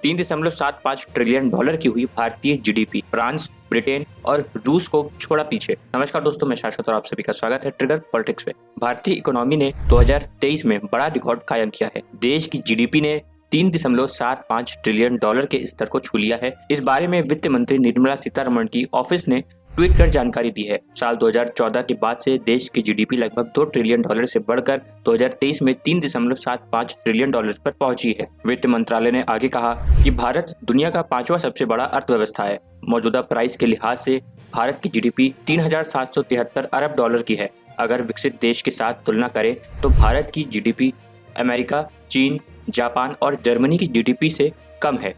$3.75 trillion की हुई भारतीय जीडीपी फ्रांस, ब्रिटेन और रूस को छोड़ा पीछे। नमस्कार दोस्तों, मैं शाश्वत और आप सभी का स्वागत है ट्रिगर पॉलिटिक्स में। भारतीय इकोनॉमी ने 2023 में बड़ा रिकॉर्ड कायम किया है। देश की जीडीपी ने $3.75 ट्रिलियन के स्तर को छू लिया है। इस बारे में वित्त मंत्री निर्मला सीतारमण की ऑफिस ने ट्वीट कर जानकारी दी है। साल 2014 के बाद से देश की जीडीपी लगभग $2 ट्रिलियन से बढ़कर 2023 में $3.75 ट्रिलियन पर पहुंची है। वित्त मंत्रालय ने आगे कहा कि भारत दुनिया का 5वां सबसे बड़ा अर्थव्यवस्था है। मौजूदा प्राइस के लिहाज से भारत की जीडीपी $3,773 अरब की है। अगर विकसित देश के साथ तुलना करें तो भारत की जीडीपी अमेरिका, चीन, जापान और जर्मनी की जीडीपी से कम है।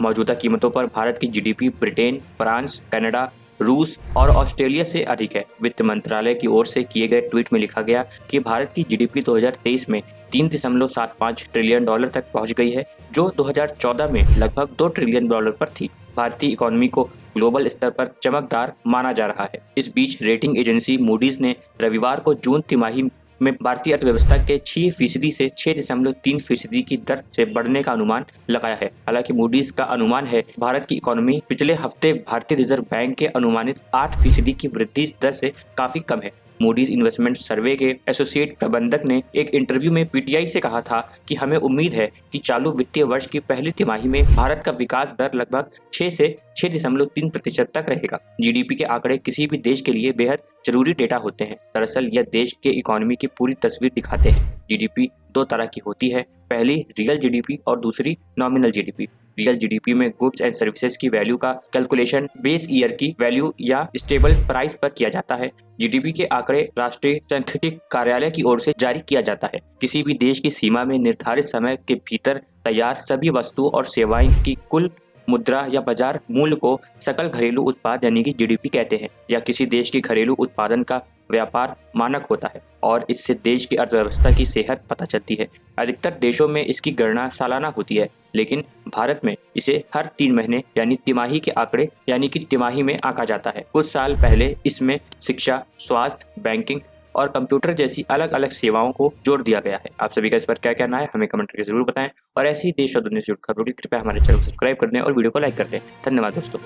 मौजूदा कीमतों पर भारत की जीडीपी ब्रिटेन, फ्रांस, कनाडा, रूस और ऑस्ट्रेलिया से अधिक है। वित्त मंत्रालय की ओर से किए गए ट्वीट में लिखा गया कि भारत की जीडीपी 2023 में $3.75 ट्रिलियन तक पहुंच गई है, जो 2014 में लगभग $2 ट्रिलियन पर थी। भारतीय इकोनॉमी को ग्लोबल स्तर पर चमकदार माना जा रहा है। इस बीच रेटिंग एजेंसी मूडीज ने रविवार को जून तिमाही में भारतीय अर्थव्यवस्था के 6% से 6.3% की दर से बढ़ने का अनुमान लगाया है। हालांकि मूडीज का अनुमान है भारत की इकोनॉमी पिछले हफ्ते भारतीय रिजर्व बैंक के अनुमानित 8% की वृद्धि दर से काफी कम है। मूडीज इन्वेस्टमेंट सर्वे के एसोसिएट प्रबंधक ने एक इंटरव्यू में पीटीआई से कहा था कि हमें उम्मीद है कि चालू वित्तीय वर्ष की पहली तिमाही में भारत का विकास दर लगभग 6 से 6.3% तक रहेगा। जीडीपी के आंकड़े किसी भी देश के लिए बेहद जरूरी डेटा होते हैं। दरअसल यह देश के इकोनॉमी की पूरी तस्वीर दिखाते हैं। जीडीपी दो तरह की होती है, पहली रियल जीडीपी और दूसरी नॉमिनल जीडीपी। रियल जीडीपी में गुड्स एंड सर्विसेज की वैल्यू का कैलकुलेशन बेस ईयर की वैल्यू या स्टेबल प्राइस पर किया जाता है। जीडीपी के आंकड़े राष्ट्रीय सांख्यिकी कार्यालय की ओर से जारी किया जाता है। किसी भी देश की सीमा में निर्धारित समय के भीतर तैयार सभी वस्तुओं और सेवाएं की कुल मुद्रा या बाजार मूल्य को सकल घरेलू उत्पाद यानी कि जीडीपी कहते हैं, या किसी देश के घरेलू उत्पादन का व्यापार मानक होता है और इससे देश की अर्थव्यवस्था की सेहत पता चलती है। अधिकतर देशों में इसकी गणना सालाना होती है, लेकिन भारत में इसे हर 3 महीने यानी तिमाही के आंकड़े यानी कि तिमाही में आंका जाता है। कुछ साल पहले इसमें शिक्षा, स्वास्थ्य, बैंकिंग और कंप्यूटर जैसी अलग अलग सेवाओं को जोड़ दिया गया है। आप सभी का इस पर क्या कहना है हमें कमेंट करके जरूर बताएं और ऐसी देश और दुनिया से जुड़ी खबरों के लिए कृपया हमारे चैनल को सब्सक्राइब कर दें और वीडियो को लाइक कर दें। धन्यवाद दोस्तों।